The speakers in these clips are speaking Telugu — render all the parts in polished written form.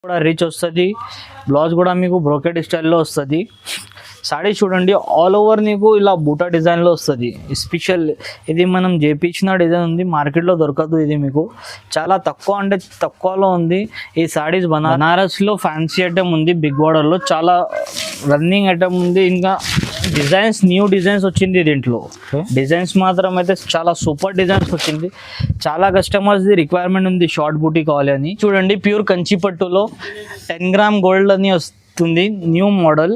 కూడా రిచ్ వస్తుంది. బ్లౌజ్ కూడా మీకు బ్రోకెడ్ స్టైల్లో వస్తుంది. సాడీ చూడండి ఆల్ ఓవర్ నీకు ఇలా బూటా డిజైన్లో వస్తుంది. స్పెషల్ ఇది మనం చేపించిన డిజైన్ ఉంది, మార్కెట్లో దొరకదు. ఇది మీకు చాలా తక్కువ అంటే తక్కువలో ఉంది. ఈ సాడీస్ బనారస్లో ఫ్యాన్సీ ఐటమ్ ఉంది, బిగ్ బార్డర్లో చాలా రన్నింగ్ ఐటమ్ ఉంది. ఇంకా డిజైన్స్ న్యూ డిజైన్స్ వచ్చింది దీంట్లో. డిజైన్స్ మాత్రం అయితే చాలా సూపర్ డిజైన్స్ వచ్చింది. చాలా కస్టమర్స్ది రిక్వైర్మెంట్ ఉంది షార్ట్ బూటీ కావాలి అని. చూడండి ప్యూర్ కంచి పట్టులో 10 గ్రామ్ గోల్డ్ అని వస్తుంది, న్యూ మోడల్.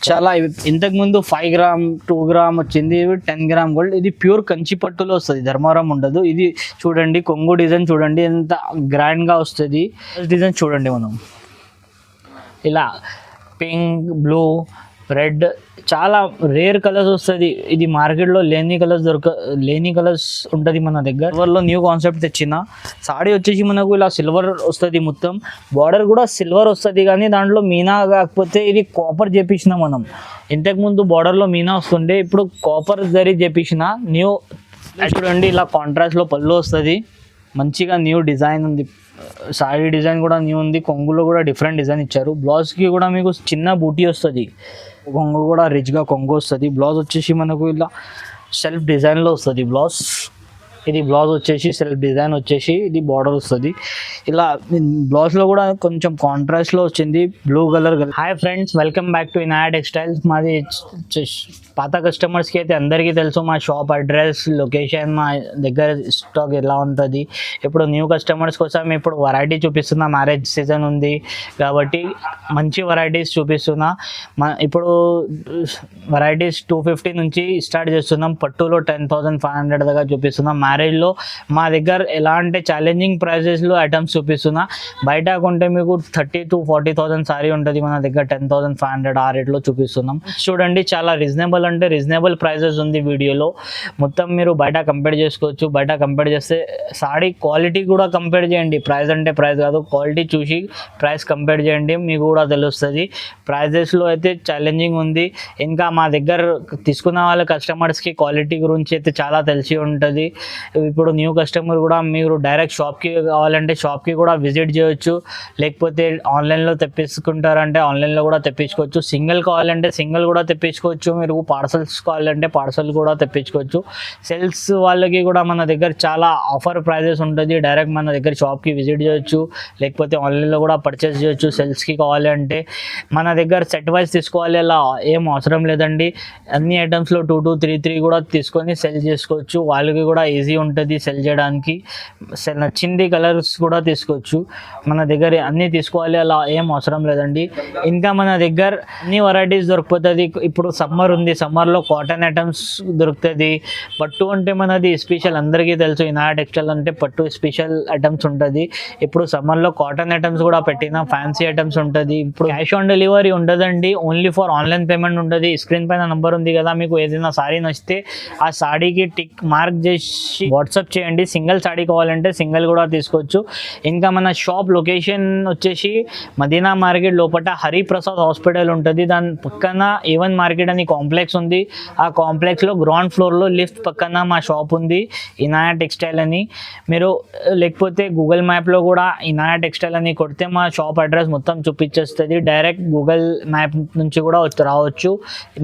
చాలా ఇంతకుముందు 5 గ్రామ్ 2 గ్రామ్ వచ్చింది, 10 గ్రామ్ గోల్డ్. ఇది ప్యూర్ కంచి పట్టులో వస్తుంది, ధర్మారం ఉండదు. ఇది చూడండి కొంగు డిజైన్ చూడండి ఎంత గ్రాండ్గా వస్తుంది. డిజైన్ చూడండి మనం ఇలా పింక్, బ్లూ, రెడ్ చాలా రేర్ కలర్స్ వస్తుంది. ఇది మార్కెట్లో లేని కలర్స్ ఉంటుంది మన దగ్గర. సిల్వర్లో న్యూ కాన్సెప్ట్ తెచ్చిన సాడీ వచ్చేసి మనకు ఇలా సిల్వర్ వస్తుంది, మొత్తం బార్డర్ కూడా సిల్వర్ వస్తుంది. కానీ దాంట్లో మీనా కాకపోతే ఇది కాపర్ చేపించిన మనం. ఇంతకుముందు బార్డర్లో మీనా వస్తుండే, ఇప్పుడు కాపర్ జరీ చేపించిన న్యూ. చూడండి ఇలా కాంట్రాస్ట్లో పళ్ళు వస్తుంది, మంచిగా న్యూ డిజైన్ ఉంది. సారీ డిజైన్ కూడా న్యూ ఉంది, కొంగులో కూడా డిఫరెంట్ డిజైన్ ఇచ్చారు. బ్లౌజ్కి కూడా మీకు చిన్న బూటీ వస్తుంది, కొంగు కూడా రిచ్గా కొంగు వస్తుంది. బ్లౌజ్ వచ్చేసి మనకు ఇలా సెల్ఫ్ డిజైన్లో వస్తుంది బ్లౌజ్. ఇది బ్లౌజ్ వచ్చేసి సెల్ఫ్ డిజైన్ వచ్చేసి ఇది బార్డర్ వస్తుంది. ఇలా బ్లౌజ్లో కూడా కొంచెం కాంట్రాస్ట్లో వచ్చింది, blue colour. Hi friends, welcome back to Inaya textiles. మాది పాత కస్టమర్స్కి అయితే అందరికీ తెలుసు మా షాప్ అడ్రస్, లొకేషన్, మా దగ్గర స్టాక్ ఎలా ఉంటుంది. ఇప్పుడు న్యూ కస్టమర్స్ కోసం ఇప్పుడు వెరైటీ చూపిస్తున్నా. మ్యారేజ్ సీజన్ ఉంది కాబట్టి మంచి వెరైటీస్ చూపిస్తున్నా. ఇప్పుడు వెరైటీస్ 250 నుంచి స్టార్ట్ చేస్తున్నాం. పట్టులో 10,500 దగ్గర చూపిస్తున్నాం. మ్యారేజ్లో మా దగ్గర ఎలా అంటే ఛాలెంజింగ్ ప్రైజెస్లో ఐటమ్స్ చూపిస్తున్నా. బయట కొంటే మీకు 30,000 to 40,000 సారీ ఉంటుంది, మన దగ్గర 10,500 ఆ రేట్లో చూపిస్తున్నాం. చూడండి చాలా రీజనబుల్ అంటే రీజనబుల్ ప్రైజెస్ ఉంది వీడియోలో. మొత్తం మీరు బయట కంపేర్ చేసుకోవచ్చు. బయట కంపేర్ చేస్తే సారీ క్వాలిటీ కూడా కంపేర్ చేయండి. ప్రైస్ అంటే ప్రైస్ కాదు, క్వాలిటీ చూసి ప్రైస్ కంపేర్ చేయండి, మీకు కూడా తెలుస్తుంది. ప్రైజెస్లో అయితే ఛాలెంజింగ్ ఉంది. ఇంకా మా దగ్గర తీసుకున్న వాళ్ళ కస్టమర్స్కి క్వాలిటీ గురించి అయితే చాలా తెలిసి ఉంటుంది. ఇప్పుడు న్యూ కస్టమర్ కూడా మీరు డైరెక్ట్ షాప్కి కావాలంటే షాప్కి కూడా విజిట్ చేయొచ్చు, లేకపోతే ఆన్లైన్లో తెప్పించుకుంటారంటే ఆన్లైన్లో కూడా తెప్పించుకోవచ్చు. సింగిల్ కావాలంటే సింగిల్ కూడా తెప్పించుకోవచ్చు. మీరు పార్సల్స్ కావాలంటే పార్సల్ కూడా తెప్పించుకోవచ్చు. సేల్స్ వాళ్ళకి కూడా మన దగ్గర చాలా ఆఫర్ ప్రైజెస్ ఉంటుంది. డైరెక్ట్ మన దగ్గర షాప్కి విజిట్ చేయొచ్చు, లేకపోతే ఆన్లైన్లో కూడా పర్చేస్ చేయొచ్చు. సేల్స్కి కావాలి అంటే మన దగ్గర సెట్ వైజ్ తీసుకోవాలి, అలా ఏం అవసరం లేదండి. అన్ని ఐటమ్స్లో 2 to 3 కూడా తీసుకొని సెల్ చేసుకోవచ్చు. వాళ్ళకి కూడా ఈజీ ఉంటుంది సెల్ చేయడానికి. నచ్చింది కలర్స్ కూడా తీసుకోవచ్చు. మన దగ్గర అన్నీ తీసుకోవాలి, అలా ఏం అవసరం లేదండి. ఇంకా మన దగ్గర అన్ని వెరైటీస్ దొరికిపోతుంది. ఇప్పుడు సమ్మర్ ఉంది, సమ్మర్లో కాటన్ ఐటమ్స్ దొరుకుతుంది. పట్టు అంటే మనది స్పెషల్, అందరికీ తెలుసు ఇనాయా టెక్స్టైల్ అంటే పట్టు స్పెషల్ ఐటమ్స్ ఉంటుంది. ఇప్పుడు సమ్మర్లో కాటన్ ఐటమ్స్ కూడా పెట్టిన ఫ్యాన్సీ ఐటమ్స్ ఉంటుంది. ఇప్పుడు క్యాష్ ఆన్ డెలివరీ ఉండదండి, ఓన్లీ ఫర్ ఆన్లైన్ పేమెంట్ ఉంటుంది. స్క్రీన్ పైన నెంబర్ ఉంది కదా, మీకు ఏదైనా సారీ నచ్చితే ఆ సారీకి టిక్ మార్క్ చేసి వాట్సాప్ చేయండి. సింగిల్ సారీ కావాలంటే సింగిల్ కూడా తీసుకోవచ్చు. ఇంకా మన షాప్ లొకేషన్ వచ్చేసి మదీనా మార్కెట్ లోపల హరిప్రసాద్ హాస్పిటల్ ఉంటుంది, దాని పక్కన ఏవన్ మార్కెట్ అని కాంప్లెక్స్ ఉంది. ఆ కాంప్లెక్స్లో గ్రౌండ్ ఫ్లోర్లో లిఫ్ట్ పక్కన మా షాప్ ఉంది, ఇనాయా టెక్స్టైల్ అని. మీరు లేకపోతే గూగుల్ మ్యాప్లో కూడా ఇనాయా టెక్స్టైల్ అని కొడితే మా షాప్ అడ్రస్ మొత్తం చూపించేస్తుంది. డైరెక్ట్ గూగుల్ మ్యాప్ నుంచి కూడా రావచ్చు.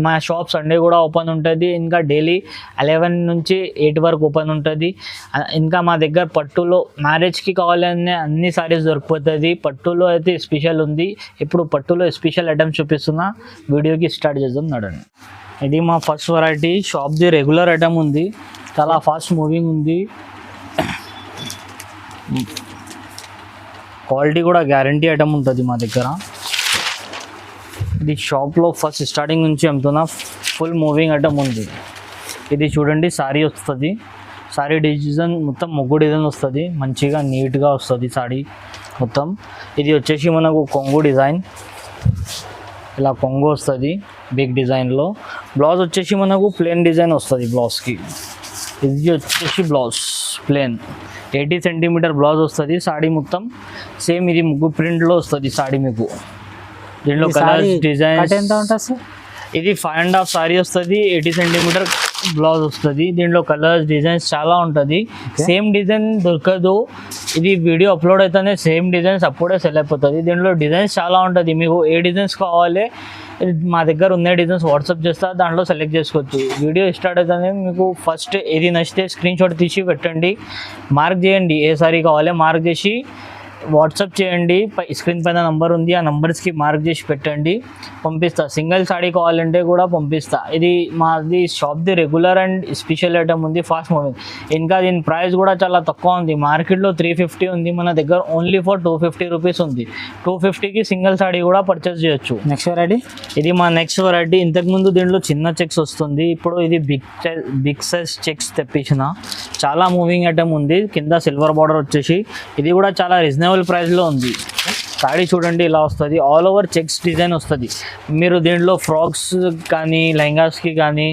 మా షాప్ సండే కూడా ఓపెన్ ఉంటుంది. ఇంకా డైలీ 11 నుంచి 8 వరకు ఓపెన్ ఉంటుంది. ఇంకా మా దగ్గర పట్టులో మ్యారేజ్కి కావాలనే అన్ని సారీస్ దొరికిపోతుంది. పట్టులో అయితే స్పెషల్ ఉంది. ఇప్పుడు పట్టులో స్పెషల్ ఐటమ్స్ చూపిస్తున్నా, వీడియోకి స్టార్ట్ చేద్దాం నడండి. ఇది మా ఫస్ట్ వెరైటీ, షాప్ది రెగ్యులర్ ఐటమ్ ఉంది, చాలా ఫాస్ట్ మూవింగ్ ఉంది. క్వాలిటీ కూడా గ్యారంటీ ఐటమ్ ఉంటుంది మా దగ్గర. ఇది షాప్లో ఫస్ట్ స్టార్టింగ్ నుంచి అమ్ముతున్నా, ఫుల్ మూవింగ్ ఐటమ్ ఉంది. ఇది చూడండి సారీ వస్తుంది, సారీ డిజైన్ మొత్తం ముగ్గు డిజైన్ వస్తుంది, మంచిగా నీట్గా వస్తుంది సారీ మొత్తం. ఇది వచ్చేసి మనకు కొంగు డిజైన్, ఇలా కొంగు వస్తుంది బిగ్ డిజైన్లో. బ్లౌజ్ వచ్చేసి మనకు ప్లెయిన్ డిజైన్ వస్తుంది బ్లౌజ్కి. ఇది వచ్చేసి బ్లౌజ్ ప్లెయిన్ 80 సెంటీమీటర్ బ్లౌజ్ వస్తుంది. సాడీ మొత్తం సేమ్ ఇది ముగ్గు ప్రింట్లో వస్తుంది సాడీ మీకు. దీంట్లో కలర్స్ డిజైన్ ఎంత ఉంటుంది సార్? ఇది 5.5 సారీ వస్తుంది, 80 సెంటీమీటర్ బ్లౌజ్ వస్తుంది. దీంట్లో కలర్స్ డిజైన్స్ చాలా ఉంటుంది. సేమ్ డిజైన్ దొరకదు, ఇది వీడియో అప్లోడ్ అయితేనే సేమ్ డిజైన్స్ అప్పుడే సెల్ అయిపోతుంది. దీంట్లో డిజైన్స్ చాలా ఉంటుంది. మీకు ఏ డిజైన్స్ కావాలి మా దగ్గర ఉన్న డిజైన్స్ వాట్సాప్ చేస్తా, దాంట్లో సెలెక్ట్ చేసుకోవచ్చు. వీడియో స్టార్ట్ అవుతుంది, మీకు ఫస్ట్ ఏది నచ్చితే స్క్రీన్ షాట్ తీసి పెట్టండి, మార్క్ చేయండి ఏ సారీ కావాలి, మార్క్ చేసి వాట్సాప్ చేయండి. స్క్రీన్ పైన నంబర్ ఉంది, ఆ నంబర్స్కి మార్క్ చేసి పెట్టండి, పంపిస్తా. సింగిల్ సాడీ కావాలంటే కూడా పంపిస్తా. ఇది మాది షాప్ది రెగ్యులర్ అండ్ స్పెషల్ ఐటమ్ ఉంది, ఫాస్ట్ మూవింగ్. ఇంకా దీని ప్రైస్ కూడా చాలా తక్కువ ఉంది. మార్కెట్లో 350 ఉంది, మన దగ్గర ఓన్లీ ఫర్ 250 రూపీస్ ఉంది. 250కి సింగిల్ సాడీ కూడా పర్చేస్ చేయొచ్చు. నెక్స్ట్ వెరైటీ, ఇది మా నెక్స్ట్ వెరైటీ. ఇంతకుముందు దీంట్లో చిన్న చెక్స్ వస్తుంది, ఇప్పుడు ఇది బిగ్ సైజ్ చెక్స్ తెప్పించిన. చాలా మూవింగ్ ఐటమ్ ఉంది. కింద సిల్వర్ బార్డర్ వచ్చేసి ఇది కూడా చాలా రీజనబుల్ ప్రైస్లో ఉంది. సాడీ చూడండి ఇలా వస్తుంది, ఆల్ ఓవర్ చెక్స్ డిజైన్ వస్తుంది. మీరు దీంట్లో ఫ్రాక్స్ కానీ లెహంగాస్కి కానీ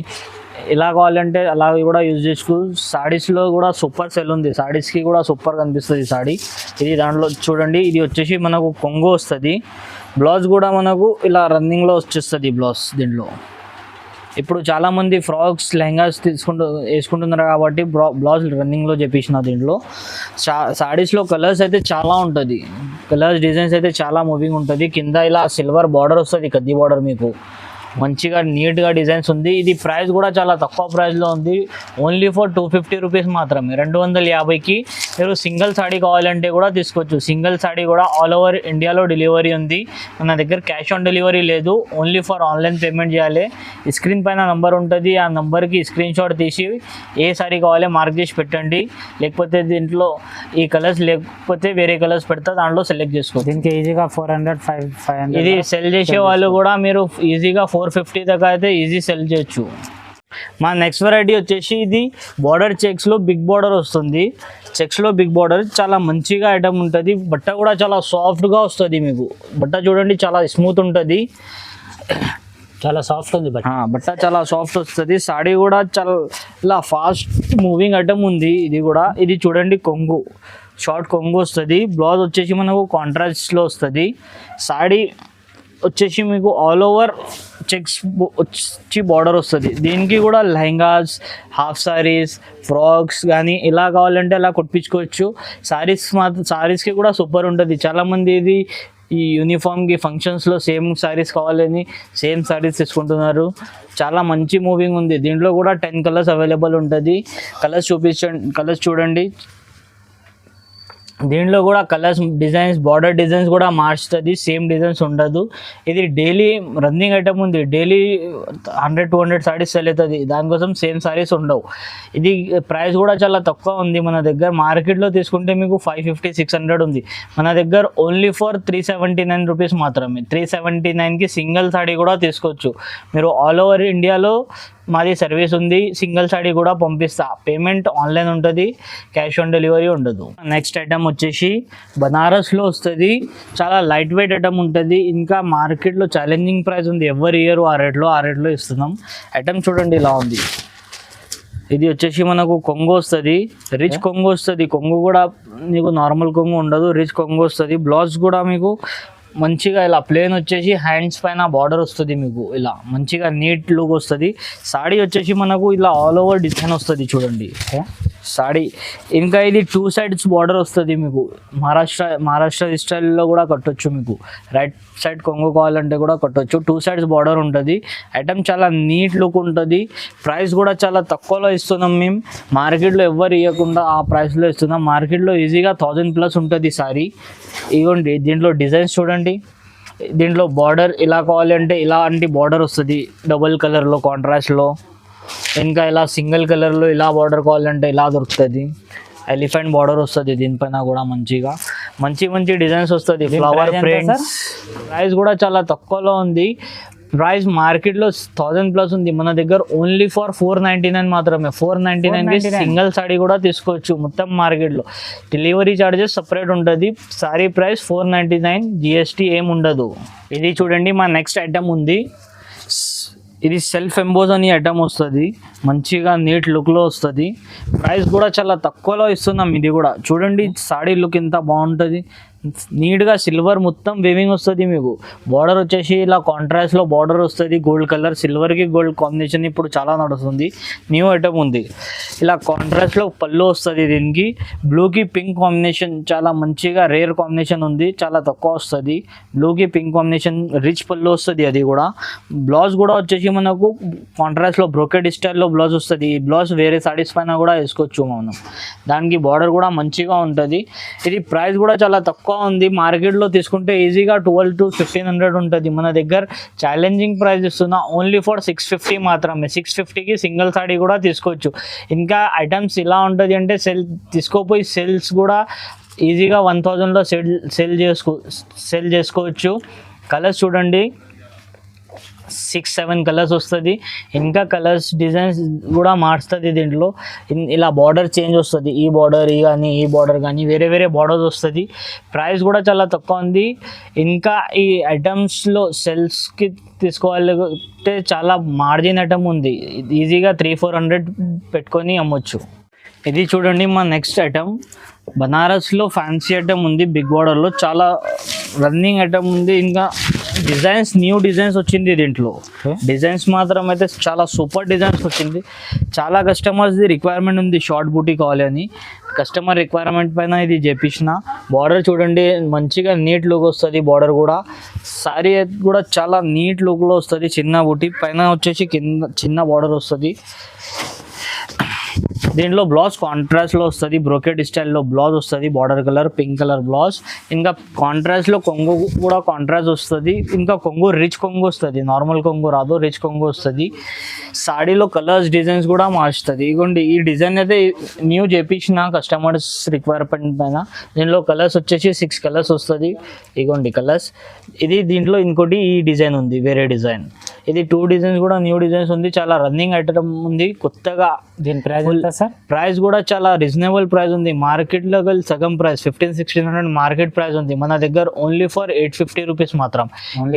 ఎలా కావాలంటే అలా కూడా యూజ్ చేసుకో. సాడీస్లో కూడా సూపర్ సెల్ ఉంది, సాడీస్కి కూడా సూపర్ కనిపిస్తుంది సాడీ. ఇది దాంట్లో చూడండి, ఇది వచ్చేసి మనకు కొంగు వస్తుంది. బ్లౌజ్ కూడా మనకు ఇలా రన్నింగ్లో వచ్చేస్తుంది బ్లౌజ్. దీంట్లో ఇప్పుడు చాలామంది ఫ్రాక్స్ లెహంగాస్ వేసుకుంటున్నారు కాబట్టి బ్లౌజ్ రన్నింగ్లో చేపించిన. దీంట్లో సాడీస్లో కలర్స్ అయితే చాలా ఉంటుంది, కలర్స్ డిజైన్స్ అయితే చాలా మూవింగ్ ఉంటుంది. కింద ఇలా సిల్వర్ బార్డర్ వస్తుంది, కద్ది బార్డర్, మీకు మంచిగా నీట్గా డిజైన్స్ ఉంది. ఇది ప్రైస్ కూడా చాలా తక్కువ ప్రైస్లో ఉంది, ఓన్లీ ఫర్ 250 రూపీస్ మాత్రమే. 250కి మీరు సింగిల్ సాడీ కావాలంటే కూడా తీసుకోవచ్చు. సింగిల్ సాడీ కూడా ఆల్ ఓవర్ ఇండియాలో డెలివరీ ఉంది. మన దగ్గర క్యాష్ ఆన్ డెలివరీ లేదు, ఓన్లీ ఫర్ ఆన్లైన్ పేమెంట్ చేయాలి. స్క్రీన్ పైన నంబర్ ఉంటుంది, ఆ నంబర్కి స్క్రీన్ షాట్ తీసి ఏ సారీ కావాలి మార్క్ చేసి పెట్టండి. లేకపోతే దీంట్లో ఈ కలర్స్ లేకపోతే వేరే కలర్స్ పెడతా, దాంట్లో సెలెక్ట్ చేసుకో. దీనికి ఈజీగా 400, 500. ఇది సెల్ చేసే వాళ్ళు కూడా మీరు ఈజీగా 450 దాకా అయితే ఈజీ సెల్ చేయొచ్చు. మా నెక్స్ట్ వెరైటీ వచ్చేసి ఇది బార్డర్ చెక్స్లో బిగ్ బార్డర్ వస్తుంది. చెక్స్లో బిగ్ బార్డర్ చాలా మంచిగా ఐటమ్ ఉంటుంది. బట్ట కూడా చాలా సాఫ్ట్గా వస్తుంది. మీకు బట్ట చూడండి చాలా స్మూత్ ఉంటుంది, చాలా సాఫ్ట్ ఉంది బట్ట చాలా సాఫ్ట్ వస్తుంది. సాడీ కూడా చాలా ఇలా ఫాస్ట్ మూవింగ్ ఐటమ్ ఉంది. ఇది కూడా ఇది చూడండి కొంగు, షార్ట్ కొంగు వస్తుంది. బ్లౌజ్ వచ్చేసి మనకు కాంట్రాస్ట్లో వస్తుంది. సాడీ వచ్చేసి మీకు ఆల్ ఓవర్ చెక్స్ వచ్చి బార్డర్ వస్తుంది. దీనికి కూడా లెహంగాస్, హాఫ్ సారీస్, ఫ్రాక్స్ కానీ ఇలా కావాలంటే అలా కుట్టించుకోవచ్చు. సారీస్కి కూడా సూపర్ ఉంటుంది. చాలామంది ఇది ఈ యూనిఫామ్కి ఫంక్షన్స్లో సేమ్ సారీస్ కావాలని సేమ్ సారీస్ తీసుకుంటున్నారు. చాలా మంచి మూవింగ్ ఉంది. దీంట్లో కూడా 10 కలర్స్ అవైలబుల్ ఉంటుంది. కలర్స్ చూడండి. దీంట్లో కూడా కలర్స్ డిజైన్స్ బార్డర్ డిజైన్స్ కూడా మార్చుతుంది, సేమ్ డిజైన్స్ ఉండదు. ఇది డైలీ రన్నింగ్ ఐటమ్ ఉంది, డైలీ 100-200 సారీస్ సెల్ అవుతుంది. దానికోసం సేమ్ సారీస్ ఉండవు. ఇది ప్రైస్ కూడా చాలా తక్కువ ఉంది. మన దగ్గర మార్కెట్లో తీసుకుంటే మీకు 550-600 ఉంది. మన దగ్గర ఓన్లీ ఫర్ 379 రూపీస్ మాత్రమే. 379కి సింగిల్ సాడీ కూడా తీసుకోవచ్చు. మీరు ఆల్ ఓవర్ ఇండియాలో మాది సర్వీస్ ఉంది. సింగిల్ సాడీ కూడా పంపిస్తా. పేమెంట్ ఆన్లైన్ ఉంటుంది, క్యాష్ ఆన్ డెలివరీ ఉండదు. నెక్స్ట్ ఐటమ్ వచ్చేసి బనారస్లో వస్తుంది. చాలా లైట్ వెయిట్ ఐటమ్ ఉంటుంది. ఇంకా మార్కెట్లో ఛాలెంజింగ్ ప్రైస్ ఉంది, ఎవరి ఇయర్ ఆ రేట్లో ఇస్తున్నాం. ఐటమ్ చూడండి ఇలా ఉంది. ఇది వచ్చేసి మనకు కొంగు వస్తుంది, రిచ్ కొంగు వస్తుంది. కొంగు కూడా మీకు నార్మల్ కొంగు ఉండదు, రిచ్ కొంగు వస్తుంది. బ్లౌజ్ కూడా మీకు మంచిగా ఇలా ప్లేన్ వచ్చేసి హ్యాండ్స్ పైన బార్డర్ వస్తుంది. మీకు ఇలా మంచిగా నీట్ లుక్ వస్తుంది. సాడీ వచ్చేసి మనకు ఇలా ఆల్ ఓవర్ డిజైన్ వస్తుంది చూడండి సాడీ. ఇంకా ఇది 2 sides బార్డర్ వస్తుంది. మీకు మహారాష్ట్ర స్టైల్లో కూడా కట్టొచ్చు. మీకు రైట్ సైడ్ కొంగు కావాలంటే కూడా కట్టొచ్చు. 2 sides బార్డర్ ఉంటుంది. ఐటమ్ చాలా నీట్ లుక్ ఉంటుంది. ప్రైస్ కూడా చాలా తక్కువలో ఇస్తున్నాం మేము. మార్కెట్లో ఎవ్వరు ఇవ్వకుండా ఆ ప్రైస్లో ఇస్తున్నాం. మార్కెట్లో ఈజీగా 1000+ ఉంటుంది సారీ. ఇవ్వండి, దీంట్లో డిజైన్స్ చూడండి. దీంట్లో బార్డర్ ఇలా కావాలంటే ఇలాంటి బార్డర్ వస్తుంది, డబుల్ కలర్లో కాంట్రాస్ట్లో. ఇంకా ఇలా సింగిల్ కలర్లో ఇలా బార్డర్ కావాలంటే ఇలా దొరుకుతుంది. ఎలిఫెంట్ బార్డర్ వస్తుంది. దీనిపైన కూడా మంచి డిజైన్స్ వస్తుంది. Flower prints. ప్రైస్ కూడా చాలా తక్కువలో ఉంది. ప్రైస్ మార్కెట్లో 1000+ ఉంది. మన దగ్గర ఓన్లీ ఫర్ 499 మాత్రమే. 499కి సింగిల్ సాడీ కూడా తీసుకోవచ్చు. మొత్తం మార్కెట్లో డెలివరీ ఛార్జెస్ సపరేట్ ఉంటుంది. సారీ ప్రైస్ 499, GST ఏమి ఉండదు. ఇది చూడండి, మా నెక్స్ట్ ఐటమ్ ఉంది. ఇది సెల్ఫ్ ఎంబోజ్ అని ఐటమ్ వస్తుంది. మంచిగా నీట్ లుక్లో వస్తుంది. ప్రైస్ కూడా చాలా తక్కువలో ఇస్తున్నాం. ఇది కూడా చూడండి, సాడీ లుక్ ఎంత బాగుంటుంది. నీట్గా సిల్వర్ మొత్తం వేవింగ్ వస్తుంది మీకు. బార్డర్ వచ్చేసి ఇలా కాంట్రాస్ట్లో బార్డర్ వస్తుంది, గోల్డ్ కలర్, సిల్వర్కి గోల్డ్ కాంబినేషన్ ఇప్పుడు చాలా నడుస్తుంది, న్యూ ఐటమ్ ఉంది. ఇలా కాంట్రాస్ట్లో పళ్ళు వస్తుంది, దీనికి బ్లూకి పింక్ కాంబినేషన్ చాలా మంచిగా రేర్ కాంబినేషన్ ఉంది, చాలా తక్కువ వస్తుంది. బ్లూకి పింక్ కాంబినేషన్ రిచ్ పళ్ళు వస్తుంది. అది కూడా బ్లౌజ్ కూడా వచ్చేసి మనకు కాంట్రాస్ట్లో బ్రోకెడ్ స్టైల్లో బ్లౌజ్ వస్తుంది. ఈ బ్లౌజ్ వేరే సారీస్ పైన కూడా వేసుకోవచ్చు మనం. దానికి బార్డర్ కూడా మంచిగా ఉంటుంది. ఇది ప్రైస్ కూడా చాలా తక్కువ ఉంది. మార్కెట్లో తీసుకుంటే ఈజీగా 1200 to 1500 ఉంటుంది. మన దగ్గర ఛాలెంజింగ్ ప్రైస్ ఇస్తున్నా ఓన్లీ ఫర్ 650 మాత్రమే. 650కి సింగిల్ సారీ కూడా తీసుకోవచ్చు. ఇంకా ఐటమ్స్ ఇలా ఉంటుంది అంటే తీసుకోపోయి సేల్స్ కూడా ఈజీగా 1000లో సెల్ చేసుకోవచ్చు. కలర్స్ చూడండి, 6-7 కలర్స్ వస్తుంది. ఇంకా కలర్స్ డిజైన్స్ కూడా మారుస్తుంది దీంట్లో. ఇలా బార్డర్ చేంజ్ వస్తుంది, ఈ బార్డర్ కానీ ఈ బార్డర్ కానీ వేరే వేరే బార్డర్స్ వస్తుంది. ప్రైస్ కూడా చాలా తక్కువ ఉంది. ఇంకా ఈ ఐటమ్స్లో సెల్స్కి తీసుకోవాలంటే చాలా మార్జిన్ ఐటమ్ ఉంది. ఈజీగా 300-400 పెట్టుకొని అమ్మొచ్చు. ఇది చూడండి మా నెక్స్ట్ ఐటమ్, బనారస్లో ఫ్యాన్సీ ఐటమ్ ఉంది, బిగ్ బార్డర్లో చాలా రన్నింగ్ ఐటమ్ ఉంది. ఇంకా డిజైన్స్ న్యూ డిజైన్స్ వచ్చింది దీంట్లో. డిజైన్స్ మాత్రం అయితే చాలా సూపర్ డిజైన్స్ వచ్చింది. చాలా కస్టమర్స్ది రిక్వైర్మెంట్ ఉంది షార్ట్ బూటీ కావాలి అని. కస్టమర్ రిక్వైర్మెంట్ పైన ఇది చేపించిన. బార్డర్ చూడండి మంచిగా నీట్ లుక్ వస్తుంది. బార్డర్ కూడా సారీ కూడా చాలా నీట్ లుక్లో వస్తుంది. చిన్న బూటీ పైన వచ్చేసి కింద చిన్న బార్డర్ వస్తుంది. దీంట్లో బ్లౌజ్ కాంట్రాస్ట్లో వస్తుంది, బ్రోకెడ్ స్టైల్లో బ్లౌజ్ వస్తుంది, border colour pink colour blouse. ఇంకా కాంట్రాస్ట్లో కొంగు కూడా కాంట్రాస్ట్ వస్తుంది. ఇంకా కొంగు రిచ్ కొంగు వస్తుంది, నార్మల్ కొంగు రాదు, రిచ్ కొంగు వస్తుంది. సాడీలో కలర్స్ డిజైన్స్ కూడా మార్చుతుంది. ఇగోండి ఈ డిజైన్ అయితే న్యూ చేపించిన కస్టమర్స్ రిక్వైర్మెంట్ పైన. దీంట్లో కలర్స్ వచ్చేసి 6 కలర్స్ వస్తుంది. ఇగోండి కలర్స్. ఇది దీంట్లో ఇంకోటి ఈ డిజైన్ ఉంది, వేరే డిజైన్. ఇది 2 డిజైన్స్ కూడా న్యూ డిజైన్స్ ఉంది. చాలా రన్నింగ్ ఐటమ్ ఉంది కొత్తగా. దీని ప్రైస్ ఎంత సార్? ప్రైస్ కూడా చాలా రీజనబుల్ ప్రైస్ ఉంది. మార్కెట్లో సగం ప్రైస్ 1500-1600 మార్కెట్ ప్రైస్ ఉంది. మన దగ్గర ఓన్లీ ఫర్ 850 రూపీస్ మాత్రం.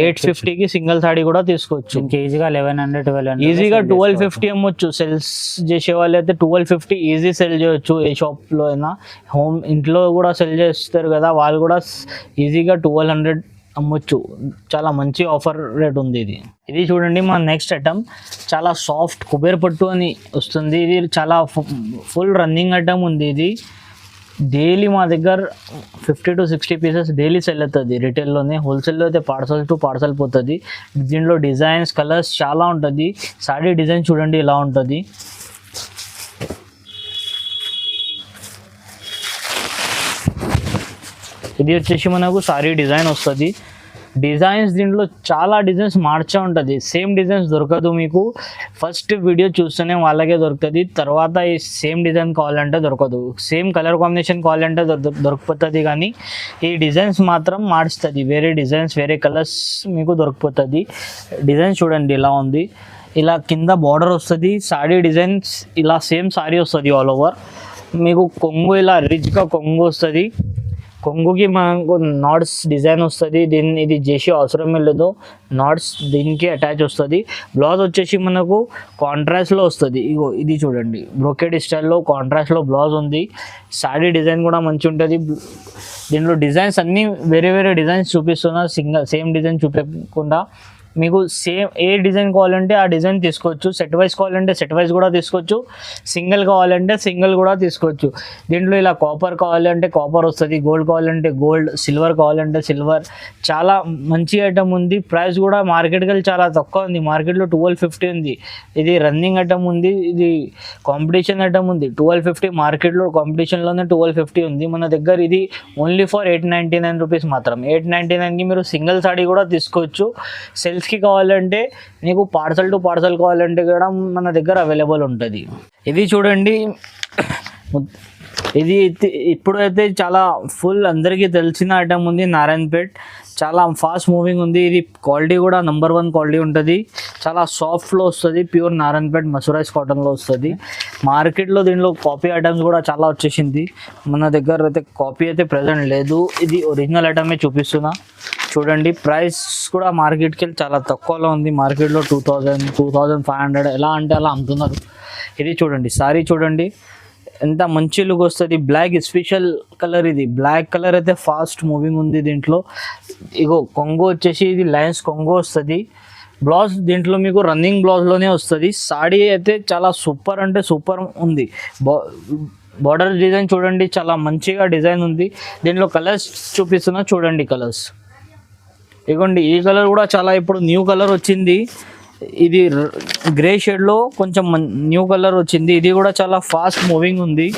850కి సింగిల్ సాడీ కూడా తీసుకోవచ్చు. ఈజీగా 1100-1200 ఈజీగా 1250 అమ్మొచ్చు. సెల్స్ చేసే వాళ్ళు అయితే 1250 ఈజీ సెల్ చేయొచ్చు. ఏ షాప్లో అయినా ఇంట్లో కూడా సెల్ చేస్తారు కదా, వాళ్ళు కూడా ఈజీగా 1200 అమ్మొచ్చు. చాలా మంచి ఆఫర్ రేట్ ఉంది ఇది. ఇది చూడండి మా నెక్స్ట్ ఐటమ్, చాలా సాఫ్ట్ కుబేర్ పట్టు అని వస్తుంది. ఇది చాలా ఫుల్ రన్నింగ్ ఐటమ్ ఉంది. ఇది డైలీ మా దగ్గర 50 to 60 పీసెస్ డైలీ సెల్ అవుతుంది రిటైల్లోనే. హోల్సేల్లో అయితే పార్సల్ టు పార్సల్ పోతుంది. దీంట్లో డిజైన్స్ కలర్స్ చాలా ఉంటుంది. సాడీ డిజైన్ చూడండి ఇలా ఉంటుంది. ఇది వచ్చేసి మనకు సారీ డిజైన్ వస్తుంది. డిజైన్స్ దీంట్లో చాలా డిజైన్స్ మార్చే ఉంటుంది. సేమ్ డిజైన్స్ దొరకదు మీకు. ఫస్ట్ వీడియో చూస్తేనే వాళ్ళకే దొరుకుతుంది, తర్వాత ఈ సేమ్ డిజైన్ కావాలంటే దొరకదు. సేమ్ కలర్ కాంబినేషన్ కావాలంటే దొరికిపోతుంది, కానీ ఈ డిజైన్స్ మాత్రం మార్చుతుంది. వేరే డిజైన్స్ వేరే కలర్స్ మీకు దొరికిపోతుంది. డిజైన్ చూడండి ఇలా ఉంది. ఇలా కింద బార్డర్ వస్తుంది. సారీ డిజైన్స్ ఇలా సేమ్ సారీ వస్తుంది ఆల్ ఓవర్. మీకు కొంగు ఇలా రిచ్గా కొంగు వస్తుంది. కొంగుకి మనకు నాట్స్ డిజైన్ వస్తుంది. ఇది చేసే అవసరమే లేదు, నాట్స్ దీనికి అటాచ్ వస్తుంది. బ్లౌజ్ వచ్చేసి మనకు కాంట్రాస్ట్లో వస్తుంది. ఇగో ఇది చూడండి, బ్రోకెడ్ స్టైల్లో కాంట్రాస్ట్లో బ్లౌజ్ ఉంది. సాడీ డిజైన్ కూడా మంచి ఉంటుంది. దీంట్లో డిజైన్స్ అన్నీ వేరే వేరే డిజైన్స్ చూపిస్తున్నా, సేమ్ డిజైన్ చూపించకుండా. మీకు సేమ్ ఏ డిజైన్ కావాలంటే ఆ డిజైన్ తీసుకోవచ్చు. సెట్ వైజ్ కావాలంటే సెట్ వైజ్ కూడా తీసుకోవచ్చు. సింగిల్ కావాలంటే సింగిల్ కూడా తీసుకోవచ్చు. దీంట్లో ఇలా కాపర్ కావాలంటే కాపర్ వస్తుంది, గోల్డ్ కావాలంటే గోల్డ్, సిల్వర్ కావాలంటే సిల్వర్. చాలా మంచి ఐటమ్ ఉంది. ప్రైస్ కూడా మార్కెట్కి చాలా తక్కువ ఉంది. మార్కెట్లో 1250 ఉంది. ఇది రన్నింగ్ ఐటమ్ ఉంది. ఇది కాంపిటీషన్ ఐటమ్ ఉంది. 1250 మార్కెట్లో కాంపిటీషన్లోనే 1250 ఉంది. మన దగ్గర ఇది ఓన్లీ ఫర్ 899 రూపీస్ మాత్రం. 899కి మీరు సింగిల్ సాడీ కూడా తీసుకోవచ్చు. సెల్స్కి కావాలంటే నీకు పార్సల్ టు పార్సల్ కావాలంటే కూడా మన దగ్గర అవైలబుల్ ఉంటుంది. ఇది చూడండి, ఇది ఇప్పుడైతే చాలా ఫుల్ అందరికీ తెలిసిన ఐటమ్ ఉంది. నారాయణపేట్ చాలా ఫాస్ట్ మూవింగ్ ఉంది. ఇది క్వాలిటీ కూడా నెంబర్ 1 క్వాలిటీ ఉంటుంది. చాలా సాఫ్ట్లో వస్తుంది. ప్యూర్ నారాయణపేట్ మసూరైజ్ కాటన్లో వస్తుంది. మార్కెట్లో దీంట్లో కాపీ ఐటమ్స్ కూడా చాలా వచ్చేసింది. మన దగ్గర అయితే కాపీ అయితే ప్రజెంట్ లేదు. ఇది ఒరిజినల్ ఐటమే చూపిస్తున్నా. చూడండి, ప్రైస్ కూడా మార్కెట్కి చాలా తక్కువలో ఉంది. మార్కెట్లో 2000, 2500 ఎలా అంటే అలా అమ్ముతున్నారు. ఇది చూడండి, సారీ చూడండి ఎంత మంచి లుక్ వస్తుంది. బ్లాక్ స్పెషల్ కలర్, ఇది బ్లాక్ కలర్ అయితే ఫాస్ట్ మూవింగ్ ఉంది దీంట్లో. ఇగో కొంగు వచ్చేసి ఇది లైన్స్ కొంగు వస్తుంది. బ్లౌజ్ దీంట్లో మీకు రన్నింగ్ బ్లౌజ్లోనే వస్తుంది. సాడీ అయితే చాలా సూపర్ అంటే సూపర్ ఉంది. బార్డర్ డిజైన్ చూడండి, చాలా మంచిగా డిజైన్ ఉంది. దీంట్లో కలర్స్ చూపిస్తున్నా చూడండి కలర్స్. ఇగోండి ఈ కలర్ కూడా చాలా ఇప్పుడు న్యూ కలర్ వచ్చింది. ఇది గ్రే షేడ్లో కొంచెం న్యూ కలర్ వచ్చింది. ఇది కూడా చాలా ఫాస్ట్ మూవింగ్ ఉంది.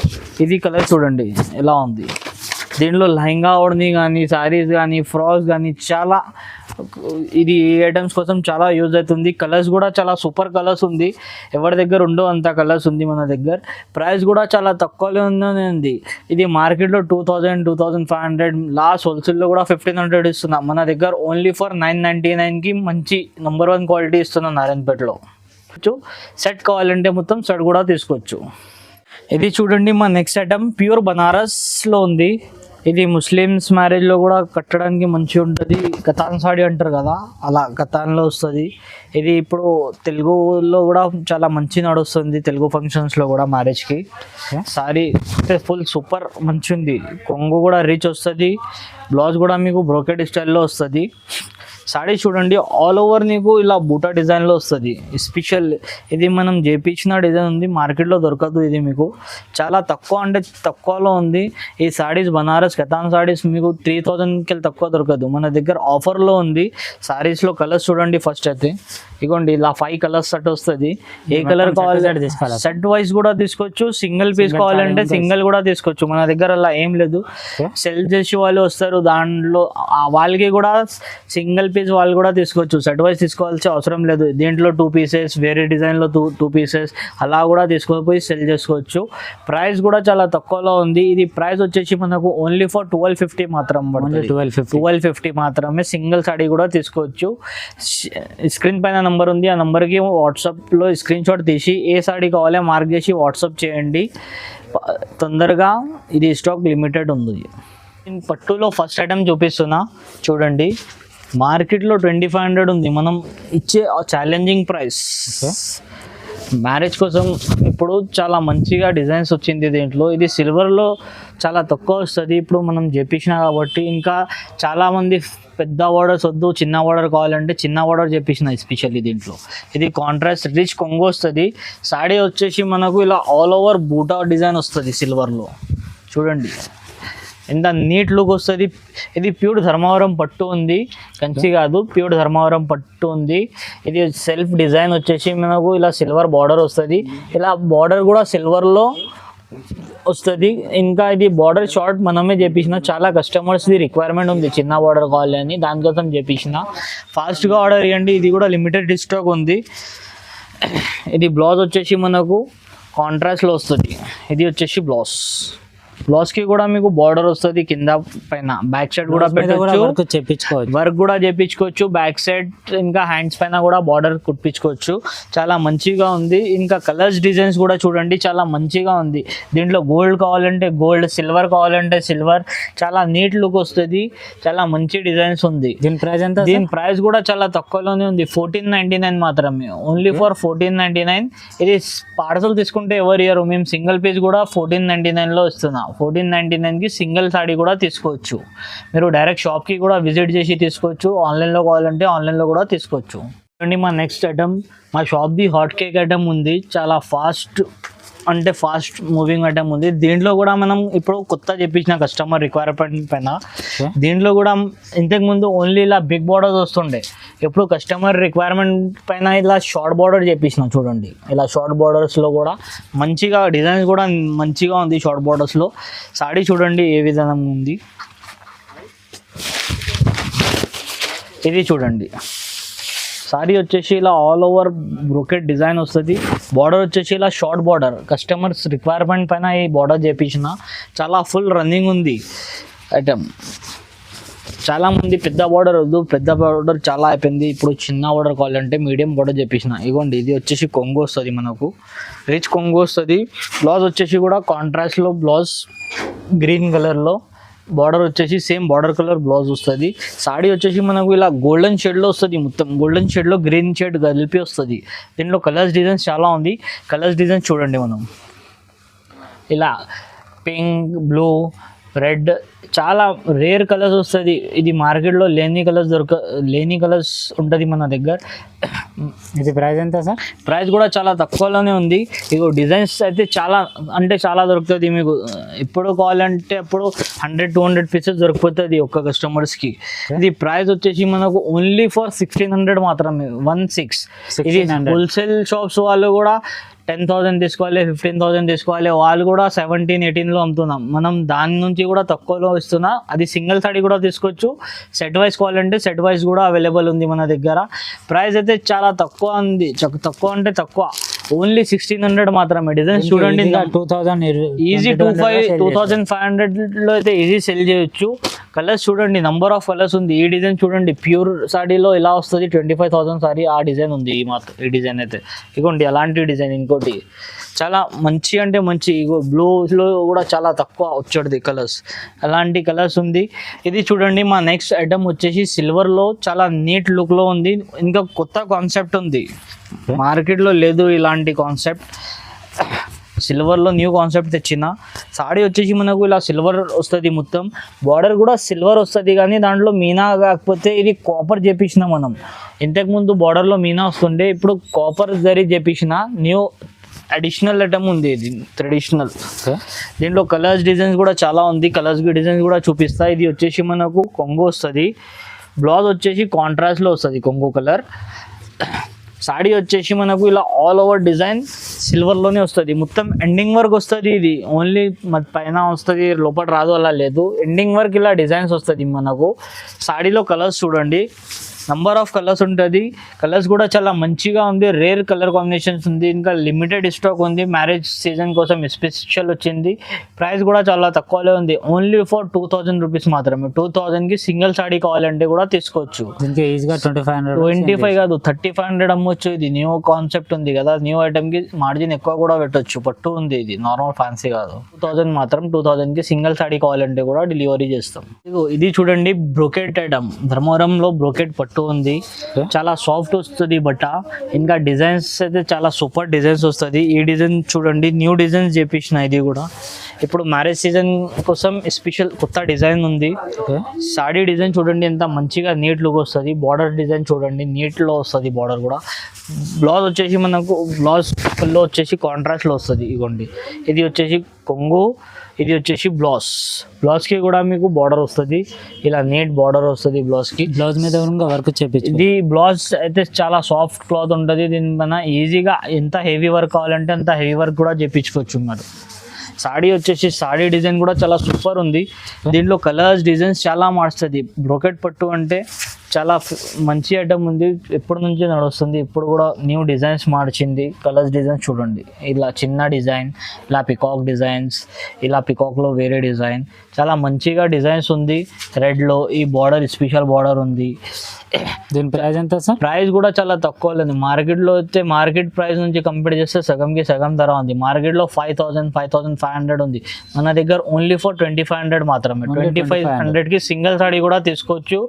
ఇది కలర్ చూడండి ఎలా ఉంది. దీంట్లో లెహంగా ఓడ్ని కానీ శారీస్ కానీ ఫ్రాక్స్ కానీ చాలా ఇది ఐటమ్స్ కోసం చాలా యూజ్ అవుతుంది. కలర్స్ కూడా చాలా సూపర్ కలర్స్ ఉంది. ఎవరి దగ్గర ఉండో అంత కలర్స్ ఉంది మన దగ్గర. ప్రైస్ కూడా చాలా తక్కువలోనే ఉంది. ఇది మార్కెట్లో 2000, 2500, లాస్ట్ హోల్సేల్లో కూడా 1500 ఇస్తున్నాం. మన దగ్గర ఓన్లీ ఫర్ 999కి మంచి నెంబర్ 1 క్వాలిటీ ఇస్తున్నాం నారాయణపేటలో. సెట్ కావాలంటే మొత్తం సెట్ కూడా తీసుకోవచ్చు. ఇది చూడండి మా నెక్స్ట్ ఐటమ్ ప్యూర్ బనారస్లో ఉంది. ఇది ముస్లిమ్స్ మ్యారేజ్లో కూడా కట్టడానికి మంచిగా ఉంటుంది. కతాన్ సాడీ అంటారు కదా, అలా కతాన్లో వస్తుంది. ఇది ఇప్పుడు తెలుగులో కూడా చాలా మంచి నడుస్తుంది. తెలుగు ఫంక్షన్స్లో కూడా మ్యారేజ్కి సారీ అంటే ఫుల్ సూపర్ మంచి ఉంది. కొంగు కూడా రిచ్ వస్తుంది. బ్లౌజ్ కూడా మీకు బ్రోకెడ్ స్టైల్లో వస్తుంది. సాడీ చూడండి ఆల్ ఓవర్ నీకు ఇలా బూటా డిజైన్లో వస్తుంది. స్పెషల్ ఇది మనం చేపించిన డిజైన్ ఉంది. మార్కెట్లో దొరకదు. ఇది మీకు చాలా తక్కువ అంటే తక్కువలో ఉంది. ఈ సాడీస్ బనారస్ కతాన్ సాడీస్ మీకు 3000కి తక్కువ దొరకదు. మన దగ్గర ఆఫర్లో ఉంది. సారీస్లో కలర్స్ చూడండి. ఫస్ట్ అయితే ఇగోండి ఇలా 5 కలర్స్ సెట్ వస్తుంది. ఏ కలర్ కావాలి సెట్ వైజ్ కూడా తీసుకోవచ్చు. సింగిల్ పీస్ కావాలంటే సింగిల్ కూడా తీసుకోవచ్చు. మన దగ్గర అలా ఏం లేదు. సెల్ చేసి వాళ్ళు వస్తారు, దాంట్లో వాళ్ళకి కూడా సింగిల్ పీస్ వాళ్ళు కూడా తీసుకోవచ్చు. సెట్ వైజ్ తీసుకోవాల్సిన అవసరం లేదు. దీంట్లో 2 పీసెస్, వేరే డిజైన్లో 2 పీసెస్ అలా కూడా తీసుకొని సెల్ చేసుకోవచ్చు. ప్రైస్ కూడా చాలా తక్కువలో ఉంది. ఇది ప్రైస్ వచ్చేసి మనకు ఓన్లీ ఫర్ 1250 మాత్రం పడుతుంది. 1250 మాత్రమే. సింగిల్ సాడీ కూడా తీసుకోవచ్చు. స్క్రీన్ పైన నంబర్ ఉంది. ఆ నంబర్కి వాట్సాప్లో స్క్రీన్ షాట్ తీసి ఏ సాడీ కావాలో మార్క్ చేసి వాట్సాప్ చేయండి. తొందరగా ఇది స్టాక్ లిమిటెడ్ ఉంది. పట్టులో ఫస్ట్ ఐటమ్ చూపిస్తున్నా చూడండి. మార్కెట్లో 2500 ఉంది. మనం ఇచ్చే ఛాలెంజింగ్ ప్రైస్ మ్యారేజ్ కోసం ఇప్పుడు చాలా మంచిగా డిజైన్స్ వచ్చింది దీంట్లో. ఇది సిల్వర్లో చాలా తక్కువ వస్తుంది. ఇప్పుడు మనం చేపించిన కాబట్టి ఇంకా చాలామంది పెద్ద ఆర్డర్స్ వద్దు, చిన్న ఆర్డర్ కావాలంటే చిన్న ఆర్డర్ చేపించిన ఎస్పెషల్లీ దీంట్లో. ఇది కాంట్రాస్ట్ రిచ్ కొంగు వస్తుంది. సాడీ వచ్చేసి మనకు ఇలా ఆల్ ఓవర్ బూటా డిజైన్ వస్తుంది సిల్వర్లో. చూడండి ఎంత నీట్ లుక్ వస్తుంది. ఇది ప్యూర్ ధర్మవరం పట్టు ఉంది, కంచి కాదు, ప్యూర్ ధర్మవరం పట్టు ఉంది. ఇది సెల్ఫ్ డిజైన్ వచ్చేసి మనకు ఇలా సిల్వర్ బార్డర్ వస్తుంది. ఇలా బార్డర్ కూడా సిల్వర్లో వస్తుంది. ఇంకా ఇది బార్డర్ షార్ట్ మనమే చేపించిన. చాలా కస్టమర్స్ది రిక్వైర్మెంట్ ఉంది చిన్న బార్డర్ కావాలి అని, దానికోసం చేపించిన. ఫాస్ట్గా ఆర్డర్ ఇవ్వండి. ఇది కూడా లిమిటెడ్ స్టాక్ ఉంది. ఇది బ్లౌజ్ వచ్చేసి మనకు కాంట్రాస్ట్లో వస్తుంది. ఇది వచ్చేసి బ్లౌజ్కి కూడా మీకు బార్డర్ వస్తుంది కింద పైన. బ్యాక్ సైడ్ కూడా పెట్టచ్చు, వర్క్ కూడా చేయించుకోవచ్చు. బ్యాక్ సైడ్ ఇంకా హ్యాండ్స్ పైన కూడా బార్డర్ కుట్టించుకోవచ్చు. చాలా మంచిగా ఉంది. ఇంకా కలర్స్ డిజైన్స్ కూడా చూడండి చాలా మంచిగా ఉంది. దీంట్లో గోల్డ్ కావాలంటే గోల్డ్, సిల్వర్ కావాలంటే సిల్వర్. చాలా నీట్ లుక్ వస్తుంది. చాలా మంచి డిజైన్స్ ఉంది. దీని ప్రైస్ ఎంత? దీని ప్రైస్ కూడా చాలా తక్కువలోనే ఉంది. 1499 మాత్రమే. Only for 1499. ఇది పార్సల్ తీసుకుంటే ఎవరు ఇయర్. మేము సింగిల్ పీస్ కూడా 1499లో ఇస్తున్నాం. 1499కి సింగిల్ సాడీ కూడా తీసుకోవచ్చు. మీరు డైరెక్ట్ షాప్కి కూడా విజిట్ చేసి తీసుకోవచ్చు. ఆన్లైన్లో కావాలంటే ఆన్లైన్లో కూడా తీసుకోవచ్చు. చూడండి మా నెక్స్ట్ ఐటమ్, మా షాప్ది హాట్ కేక్ ఐటమ్ ఉంది. చాలా ఫాస్ట్ అంటే ఫాస్ట్ మూవింగ్ ఐటమ్ ఉంది. దీంట్లో కూడా మనం ఇప్పుడు కొత్త చెప్పించిన కస్టమర్ రిక్వైర్మెంట్ పైన. దీంట్లో కూడా ఇంతకుముందు ఓన్లీ ఇలా బిగ్ బార్డర్స్ వస్తుండే. ఇప్పుడు కస్టమర్ రిక్వైర్మెంట్ పైన ఇలా షార్ట్ బార్డర్ చేపించినాం. చూడండి ఇలా షార్ట్ బార్డర్స్లో కూడా మంచిగా డిజైన్స్ కూడా మంచిగా ఉంది. షార్ట్ బార్డర్స్లో సాడీ చూడండి ఏ విధంగా ఉంది. ఇది చూడండి సారీ వచ్చేసి ఇలా ఆల్ ఓవర్ బ్రోకెట్ డిజైన్ వస్తుంది. బార్డర్ వచ్చేసి ఇలా షార్ట్ బార్డర్. కస్టమర్స్ రిక్వైర్మెంట్ పైన ఈ బార్డర్ చేపించిన. చాలా ఫుల్ రన్నింగ్ ఉంది ఐటమ్. చాలామంది పెద్ద బార్డర్ వద్దు, పెద్ద బార్డర్ చాలా అయిపోయింది, ఇప్పుడు చిన్న బార్డర్ కావాలంటే మీడియం బార్డర్ చేపించిన. ఇగోండి ఇది వచ్చేసి కొంగు వస్తుంది, మనకు రిచ్ కొంగు వస్తుంది. బ్లౌజ్ వచ్చేసి కూడా కాంట్రాస్ట్లో బ్లౌజ్ గ్రీన్ కలర్లో. బార్డర్ వచ్చేసి సేమ్ బార్డర్ కలర్ బ్లౌజ్ వస్తుంది. సాడీ వచ్చేసి మనకు ఇలా గోల్డెన్ షేడ్లో వస్తుంది. మొత్తం గోల్డెన్ షేడ్లో గ్రీన్ షేడ్ కలిపి వస్తుంది. దీంట్లో కలర్స్ డిజైన్స్ చాలా ఉంది. కలర్స్ డిజైన్స్ చూడండి మనం. ఇలా పింక్, బ్లూ, రెడ్ చాలా రేర్ కలర్స్ వస్తుంది. ఇది మార్కెట్లో లేని కలర్స్ ఉంటుంది మన దగ్గర. ఇది ప్రైస్ ఎంత సార్? ప్రైస్ కూడా చాలా తక్కువలోనే ఉంది. ఇగో డిజైన్స్ అయితే చాలా దొరుకుతుంది మీకు. ఎప్పుడు కావాలంటే అప్పుడు 100-200 పీసెస్ దొరికిపోతుంది ఒక్క కస్టమర్స్కి. ఇది ప్రైస్ వచ్చేసి మనకు ఓన్లీ ఫర్ 1600 మాత్రమే, 16. ఇది హోల్సేల్ షాప్స్ వాళ్ళు కూడా 10,000 తీసుకోవాలి, 15,000 తీసుకోవాలి. వాళ్ళు కూడా 17-18లో అమ్ముతున్నాం. మనం దాని నుంచి కూడా తక్కువలో ఇస్తున్నా. అది సింగిల్ సారీ కూడా తీసుకోవచ్చు. సెట్ వైజ్ కావాలంటే సెట్ వైజ్ కూడా అవైలబుల్ ఉంది మన దగ్గర. ప్రైస్ అయితే చాలా తక్కువ ఉంది. తక్కువ అంటే తక్కువ, ఓన్లీ 1600 మాత్రమే. డిజైన్స్ చూడండి, 2000 ఈజీ 2500లో అయితే ఈజీ సెల్ చేయొచ్చు. కలర్స్ చూడండి, నంబర్ ఆఫ్ కలర్స్ ఉంది. ఈ డిజైన్ చూడండి, ప్యూర్ సారీలో ఇలా వస్తుంది, 25,000 సారీ ఆ డిజైన్ ఉంది. ఈ డిజైన్ అయితే ఇగోండి అలాంటి డిజైన్. ఇంకోటి చాలా మంచి అంటే మంచి, ఇగో బ్లూలో కూడా చాలా తక్కువ వచ్చేది కలర్స్, అలాంటి కలర్స్ ఉంది. ఇది చూడండి, మా నెక్స్ట్ ఐటమ్ వచ్చేసి సిల్వర్లో చాలా నీట్ లుక్లో ఉంది. ఇంకా కొత్త కాన్సెప్ట్ ఉంది, మార్కెట్లో లేదు ఇలాంటి కాన్సెప్ట్. సిల్వర్లో న్యూ కాన్సెప్ట్ తెచ్చిన సాడీ వచ్చేసి మనకు ఇలా సిల్వర్ వస్తుంది, మొత్తం బార్డర్ కూడా సిల్వర్ వస్తుంది. కానీ దాంట్లో మీనా కాకపోతే ఇది కాపర్ చేపించిన మనం. ఇంతకుముందు బార్డర్లో మీనా వస్తుండే, ఇప్పుడు కాపర్ జరీ చేపించిన న్యూ అడిషనల్ ఐటమ్ ఉంది. ఇది ట్రెడిషనల్. దీంట్లో కలర్స్ డిజైన్స్ కూడా చాలా ఉంది. కలర్స్ డిజైన్స్ కూడా చూపిస్తా. ఇది వచ్చేసి మనకు కొంగు వస్తుంది. బ్లౌజ్ వచ్చేసి కాంట్రాస్ట్లో వస్తుంది, కొంగు కలర్. సాడీ వచ్చేసి మనకు ఇలా ఆల్ ఓవర్ డిజైన్ సిల్వర్లోనే వస్తుంది, మొత్తం ఎండింగ్ వర్క్ వస్తుంది. ఇది ఓన్లీ పైన వస్తుంది, లోపల రాదు అలా లేదు. ఎండింగ్ వర్క్ ఇలా డిజైన్స్ వస్తుంది మనకు. సాడీలో కలర్స్ చూడండి, నంబర్ ఆఫ్ కలర్స్ ఉంటుంది. కలర్స్ కూడా చాలా మంచిగా ఉంది, రేర్ కలర్ కాంబినేషన్స్ ఉంది. ఇంకా లిమిటెడ్ స్టాక్ ఉంది, మ్యారేజ్ సీజన్ కోసం స్పెషల్ వచ్చింది. ప్రైస్ కూడా చాలా తక్కువలో ఉంది, ఓన్లీ ఫర్ 2000 రూపీస్ మాత్రమే. 2000కి సింగిల్ సాడీ కావాలంటే కూడా తీసుకోవచ్చు. దీనికి ఈజీగా 25 కాదు 3500 అమ్మొచ్చు. ఇది న్యూ కాన్సెప్ట్ ఉంది కదా, న్యూ ఐటమ్కి మార్జిన్ ఎక్కువ కూడా పెట్టొచ్చు. పట్టు ఉంది, ఇది నార్మల్ ఫ్యాన్సీ కాదు. 2000 మాత్రం. 2000కి సింగిల్ సాడీ కావాలంటే కూడా డెలివరీ చేస్తాం. ఇది చూడండి, బ్రోకెట్ ఐటమ్, ధర్మవరంలో బ్రోకెట్ పట్టు ఉంది. చాలా సాఫ్ట్ వస్తుంది బట్ట. ఇంకా డిజైన్స్ అయితే చాలా సూపర్ డిజైన్స్ వస్తుంది. ఈ డిజైన్ చూడండి, న్యూ డిజైన్స్ చేపించిన. ఇది కూడా ఇప్పుడు మ్యారేజ్ సీజన్ కోసం స్పెషల్ కొత్త డిజైన్ ఉంది. సాడీ డిజైన్ చూడండి, ఎంత మంచిగా నీట్ లుక్ వస్తుంది. బార్డర్ డిజైన్ చూడండి, నీట్లో వస్తుంది బార్డర్ కూడా. బ్లౌజ్ వచ్చేసి మనకు బ్లౌజ్లో వచ్చేసి కాంట్రాస్ట్లో వస్తుంది. ఇగోండి, ఇది వచ్చేసి కొంగు, ఇది వచ్చేసి బ్లౌజ్కి కూడా మీకు బార్డర్ వస్తుంది. ఇలా నీట్ బార్డర్ వస్తుంది బ్లౌజ్కి. బ్లౌజ్ మీద వర్క్ చేపించు. ఇది బ్లౌజ్ అయితే చాలా సాఫ్ట్ క్లాత్ ఉంటుంది. దీని మన ఈజీగా ఎంత హెవీ వర్క్ కావాలంటే అంత హెవీ వర్క్ కూడా చేయించుకోవచ్చు మరి. సాడీ వచ్చేసి సాడీ డిజైన్ కూడా చాలా సూపర్ ఉంది. దీంట్లో కలర్స్ డిజైన్స్ చాలా మార్చుతుంది. బ్రోకెట్ పట్టు అంటే చాలా మంచి ఐటమ్ ఉంది, ఎప్పటి నుంచి నడుస్తుంది. ఇప్పుడు కూడా న్యూ డిజైన్స్ మార్చింది. కలర్స్ డిజైన్స్ చూడండి, ఇలా చిన్న డిజైన్, ఇలా పికాక్ డిజైన్స్, ఇలా పికాక్లో వేరే డిజైన్, చాలా మంచిగా డిజైన్స్ ఉంది. రెడ్లో ఈ బార్డర్ స్పెషల్ బార్డర్ ఉంది. దీని ప్రైస్ ఎంత సార్? ప్రైస్ కూడా చాలా తక్కువ లేదు. మార్కెట్లో అయితే మార్కెట్ ప్రైస్ నుంచి కంపేర్ చేస్తే సగంకి సగం ధర ఉంది. మార్కెట్లో 5,500 ఉంది. మన దగ్గర ఓన్లీ ఫర్ 2500 మాత్రమే. 2500కి సింగిల్ సాడీ కూడా తీసుకోవచ్చు.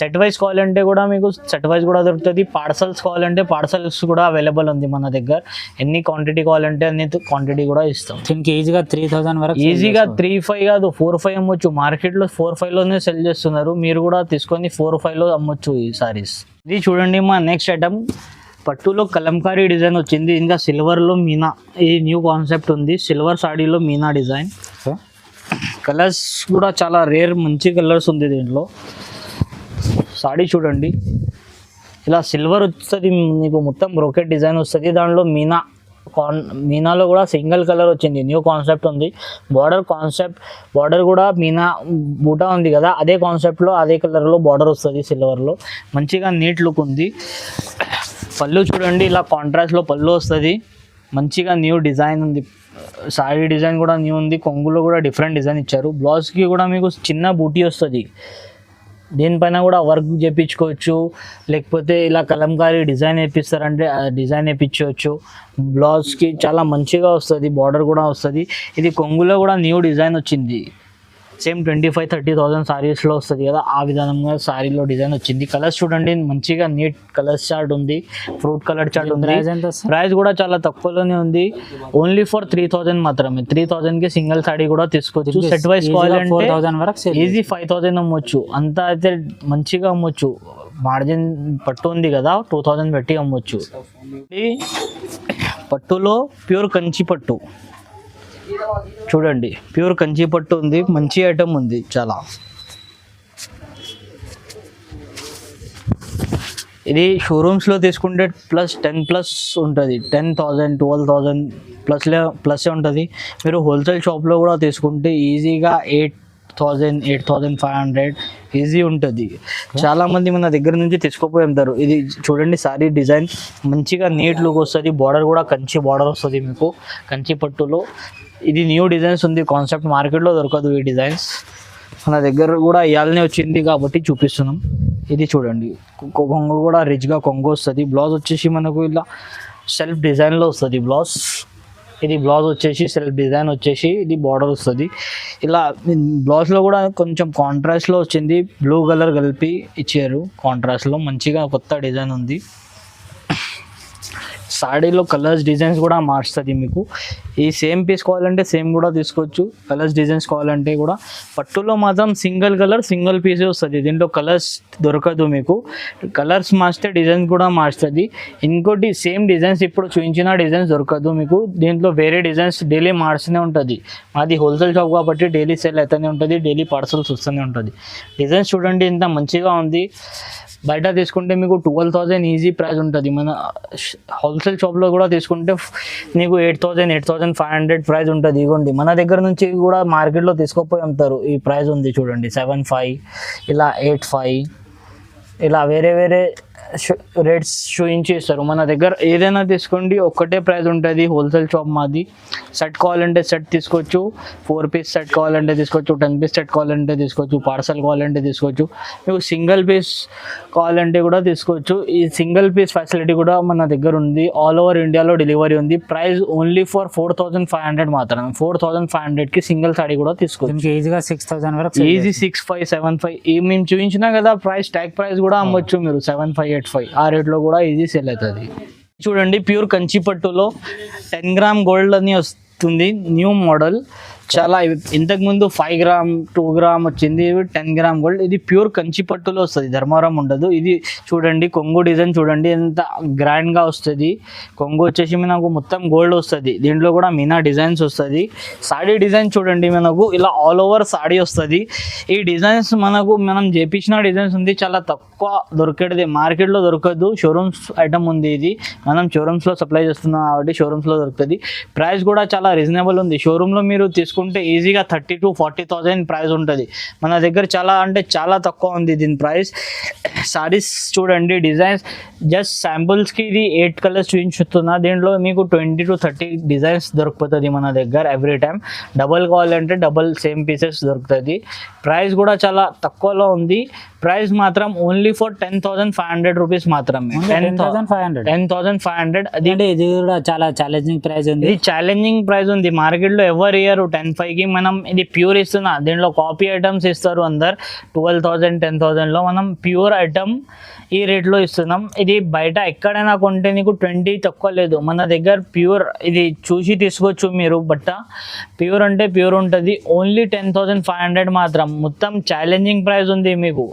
సెట్ వైజ్ కావాలంటే కూడా మీకు సెట్ వైజ్ కూడా దొరుకుతుంది. పార్సల్స్ కావాలంటే పార్సల్స్ కూడా అవైలబుల్ ఉంది మన దగ్గర. ఎన్ని క్వాంటిటీ కావాలంటే అన్ని క్వాంటిటీ కూడా ఇస్తాం. దీనికి ఈజీగా 3000 వరకు, ఈజీగా 3-5 కాదు 4-5 అమ్మొచ్చు. మార్కెట్లో 4-5లోనే సెల్ చేస్తున్నారు. మీరు కూడా తీసుకొని 4-5లో అమ్మొచ్చు ఈ సారీస్. ఇది చూడండి, మా నెక్స్ట్ ఐటమ్ పట్టులో కలంకారీ డిజైన్ వచ్చింది. ఇంకా సిల్వర్లో మీనా, ఈ న్యూ కాన్సెప్ట్ ఉంది. సిల్వర్ సాడీలో మీనా డిజైన్. కలర్స్ కూడా చాలా రేర్ మంచి కలర్స్ ఉంది దీంట్లో. సాడీ చూడండి, ఇలా సిల్వర్ వస్తుంది మీకు, మొత్తం బ్రోకెట్ డిజైన్ వస్తుంది. దాంట్లో మీనాలో కూడా సింగిల్ కలర్ వచ్చింది, న్యూ కాన్సెప్ట్ ఉంది. బార్డర్ కూడా మీనా బూటా ఉంది కదా, అదే కాన్సెప్ట్లో అదే కలర్లో బార్డర్ వస్తుంది సిల్వర్లో. మంచిగా నీట్ లుక్ ఉంది. పళ్ళు చూడండి, ఇలా కాంట్రాస్ట్లో పళ్ళు వస్తుంది. మంచిగా న్యూ డిజైన్ ఉంది. సారీ డిజైన్ కూడా న్యూ ఉంది. కొంగులో కూడా డిఫరెంట్ డిజైన్ ఇచ్చారు. బ్లౌజ్కి కూడా మీకు చిన్న బూటీ వస్తుంది. దీనిపైన కూడా వర్క్ చేయించుకోవచ్చు, లేకపోతే ఇలా కలంకారీ డిజైన్ వేపిస్తారంటే డిజైన్ వేయించవచ్చు. బ్లౌజ్కి చాలా మంచిగా వస్తుంది. బార్డర్ కూడా వస్తుంది. ఇది కొంగులో కూడా న్యూ డిజైన్ వచ్చింది. సేమ్ 25-30,000 సారీస్లో వస్తుంది కదా, ఆ విధానంగా సారీలో డిజైన్ వచ్చింది. కలర్స్ చూడండి, మంచిగా నీట్ కలర్స్ చార్ట్ ఉంది, ఫ్రూట్ కలర్ చార్ట్ ఉంది. ప్రైస్ ఎంత సార్? ప్రైస్ కూడా చాలా తక్కువలోనే ఉంది, ఓన్లీ ఫర్ 3,000 మాత్రమే. 3,000కి సింగిల్ సారీ కూడా తీసుకోవచ్చు. సెట్ వైస్ కావాలంటే 4,000 వరకు sell ఈజీ 5,000 అమ్మొచ్చు, అంతా అయితే మంచిగా అమ్మొచ్చు. మార్జిన్ పట్టు ఉంది కదా, 2,000 పెట్టి అమ్మొచ్చు. ఇది పట్టులో ప్యూర్ కంచి పట్టు చూడండి, ప్యూర్ కంచి పట్టు ఉంది, మంచి ఐటమ్ ఉంది చాలా. ఇది షోరూమ్స్లో తీసుకుంటే +10+ ఉంటుంది, 10,000 12,000 ప్లస్ ఉంటుంది. మీరు హోల్సేల్ షాప్లో కూడా తీసుకుంటే ఈజీగా 8,000 8,500 ఈజీ ఉంటుంది. చాలామంది మన దగ్గర నుంచి తీసుకుపోయి అమ్ముతారు. ఇది చూడండి, సారీ డిజైన్ మంచిగా నీట్ లుక్ వస్తుంది, బార్డర్ కూడా కంచి బార్డర్ వస్తుంది మీకు కంచి పట్టులో. ఇది న్యూ డిజైన్స్ ఉంది, కాన్సెప్ట్ మార్కెట్లో దొరకదు ఈ డిజైన్స్, మన దగ్గర కూడా ఇవాళనే వచ్చింది కాబట్టి చూపిస్తున్నాం. ఇది చూడండి, కొంగు కూడా రిచ్గా కొంగు వస్తుంది. బ్లౌజ్ వచ్చేసి మనకు ఇలా సెల్ఫ్ డిజైన్లో వస్తుంది బ్లౌజ్. ఇది బ్లౌజ్ వచ్చేసి సెల్ఫ్ డిజైన్ వచ్చేసి ఇది బార్డర్ వస్తుంది. ఇలా బ్లౌజ్లో కూడా కొంచెం కాంట్రాస్ట్లో వచ్చింది, బ్లూ కలర్ కలిపి ఇచ్చారు కాంట్రాస్ట్లో, మంచిగా కొత్త డిజైన్ ఉంది. సాడీలో కలర్స్ డిజైన్స్ కూడా మార్చుతుంది మీకు. ఈ సేమ్ పీస్ కావాలంటే సేమ్ కూడా తీసుకోవచ్చు, కలర్స్ డిజైన్స్ కావాలంటే కూడా. పట్టులో మాత్రం సింగిల్ కలర్ సింగిల్ పీసే వస్తుంది, దీంట్లో కలర్స్ దొరకదు మీకు. కలర్స్ మార్చితే డిజైన్స్ కూడా మార్చుతుంది. ఇంకోటి సేమ్ డిజైన్స్ ఇప్పుడు చూపించిన డిజైన్స్ దొరకదు మీకు, దీంట్లో వేరే డిజైన్స్ డైలీ మార్చుతూనే ఉంటుంది. మాది హోల్సేల్ షాప్ కాబట్టి డైలీ సేల్ అవుతూనే ఉంటుంది, డైలీ పార్సల్స్ వస్తూనే ఉంటుంది. డిజైన్స్ చూడండి ఎంత మంచిగా ఉంది. బయట తీసుకుంటే మీకు 12,000 ఈజీ ప్రైస్ ఉంటుంది, మన హోల్సేల్ షాప్లో కూడా తీసుకుంటే నీకు 8,000 8,500 ప్రైస్ ఉంటుంది. ఇవ్వండి, మన దగ్గర నుంచి కూడా మార్కెట్లో తీసుకుపోయి అమ్ముతారు. ఈ ప్రైస్ ఉంది చూడండి, 7,500 ఇలా 8,500 ఇలా వేరే వేరే రేట్స్ చూపించి ఇస్తారు. మన దగ్గర ఏదైనా తీసుకోండి ఒక్కటే ప్రైస్ ఉంటుంది, హోల్సేల్ షాప్ మాది. సెట్ కావాలంటే సెట్ తీసుకోవచ్చు, 4 పీస్ సెట్ కావాలంటే తీసుకోవచ్చు, 10 పీస్ సెట్ కావాలంటే తీసుకోవచ్చు, పార్సల్ కావాలంటే తీసుకోవచ్చు, మీకు సింగిల్ పీస్ కావాలంటే కూడా తీసుకోవచ్చు. ఈ సింగిల్ పీస్ ఫెసిలిటీ కూడా మన దగ్గర ఉంది, ఆల్ ఓవర్ ఇండియాలో డెలివరీ ఉంది. ప్రైస్ ఓన్లీ ఫర్ 4,500 మాత్రమే. 4,500కి సింగిల్ సాడీ కూడా తీసుకోవచ్చు. దీనికి ఈజీగా 6,000 వరకు ఈజీ 6,500 7,500 ఈ మేము చూపించినా కదా ప్రైస్, ట్యాగ్ ప్రైస్ కూడా అమ్మొచ్చు మీరు 7,500 8,500 ఆ రేట్లో కూడా ఈజీ సెల్ అవుతుంది. చూడండి, ప్యూర్ కంచి పట్టులో 10 గ్రామ్ గోల్డ్ అని వస్తుంది, న్యూ మోడల్. చాలా ఇంతకుముందు 5 గ్రామ్ 2 గ్రామ్ వచ్చింది, 10 గ్రామ్ గోల్డ్. ఇది ప్యూర్ కంచి పట్టులో వస్తుంది, ధర్మారం ఉండదు. ఇది చూడండి, కొంగు డిజైన్ చూడండి ఎంత గ్రాండ్గా వస్తుంది. కొంగు వచ్చేసి మనకు మొత్తం గోల్డ్ వస్తుంది, దీంట్లో కూడా మీనా డిజైన్స్ వస్తుంది. సాడీ డిజైన్ చూడండి, మనకు ఇలా ఆల్ ఓవర్ సాడీ వస్తుంది. ఈ డిజైన్స్ మనం చేపించిన డిజైన్స్ ఉంది, చాలా తక్కువ దొరికేది, మార్కెట్లో దొరకదు. షోరూమ్స్ ఐటమ్ ఉంది, ఇది మనం షోరూమ్స్లో సప్లై చేస్తున్నాం కాబట్టి షోరూమ్స్లో దొరుకుతుంది. ప్రైస్ కూడా చాలా రీజనబుల్ ఉంది. షోరూంలో మీరు తీసుకుంటే ఈజీగా 30,000-40,000 ప్రైస్ ఉంటుంది, మన దగ్గర చాలా అంటే చాలా తక్కువ ఉంది దీని ప్రైస్. సారీస్ చూడండి, డిజైన్స్ జస్ట్ శాంపుల్స్కి ఇది 8 కలర్స్ చూపించుతున్నా, దీంట్లో మీకు 20-30 డిజైన్స్ దొరికిపోతుంది మన దగ్గర ఎవ్రీ టైం. డబల్ కావాలంటే డబల్ సేమ్ పీసెస్ దొరుకుతుంది. ప్రైస్ కూడా చాలా తక్కువలో ఉంది. ప్రైస్ మాత్రం ఓన్లీ ఫర్ 10,500 రూపీస్ మాత్రమే. 10,500 అది ఇది కూడా చాలా ఛాలెంజింగ్ ప్రైస్ ఉంది. ఇది ఛాలెంజింగ్ ప్రైస్ ఉంది, మార్కెట్లో ఎవరు ఇయర్ 10,500కి. మనం ఇది ప్యూర్ ఇస్తున్నా, దీంట్లో కాపీ ఐటమ్స్ ఇస్తారు అందరు 12,000 10,000లో. మనం ప్యూర్ ఐటమ్ ఈ రేట్లో ఇస్తున్నాం. ఇది బయట ఎక్కడైనా కొంటే నీకు 20 తక్కువ లేదు, మన దగ్గర ప్యూర్. ఇది చూసి తీసుకోవచ్చు మీరు, బట్ట ప్యూర్ అంటే ప్యూర్ ఉంటుంది. ఓన్లీ 10,500 మాత్రం, మొత్తం ఛాలెంజింగ్ ప్రైస్ ఉంది మీకు,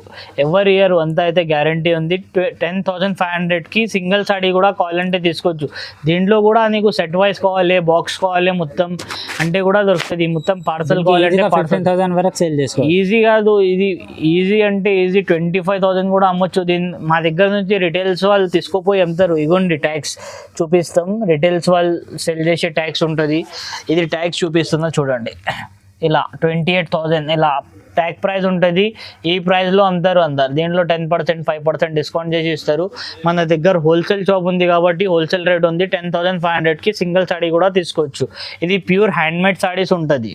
ఎవరి ఇయర్ అంతా అయితే గ్యారంటీ ఉంది. 10,500కి సింగిల్ సాడీ కూడా కావాలంటే తీసుకోవచ్చు. దీంట్లో కూడా నీకు సెట్ వైస్ కావాలి, బాక్స్ కావాలి మొత్తం అంటే కూడా దొరుకుతుంది. మొత్తం పార్సల్ కావాలంటే 15,000 వరకు సేల్ చేసుకోవచ్చు. ఈజీ కాదు, ఇది ఈజీ అంటే ఈజీ 25,000 కూడా అమ్మొచ్చు. దీన్ని మా దగ్గర నుంచి రిటైల్స్ వాళ్ళు తీసుకుపోయి అమ్ముతారు. ఇగోండి ట్యాక్స్ చూపిస్తాం, రిటైల్స్ వాళ్ళు సెల్ చేసే ట్యాక్స్ ఉంటుంది. ఇది ట్యాక్స్ చూపిస్తుందా చూడండి, ఇలా 28,000 ఇలా ట్యాగ్ ప్రైస్ ఉంటుంది. ఈ ప్రైస్లో అమ్ముతారు అందరు, దీంట్లో 10% 5% డిస్కౌంట్ చేసి ఇస్తారు. మన దగ్గర హోల్సేల్ షాప్ ఉంది కాబట్టి హోల్సేల్ రేట్ ఉంది. 10,500కి సింగిల్ సాడీ కూడా తీసుకోవచ్చు. ఇది ప్యూర్ హ్యాండ్మేడ్ సాడీస్ ఉంటుంది.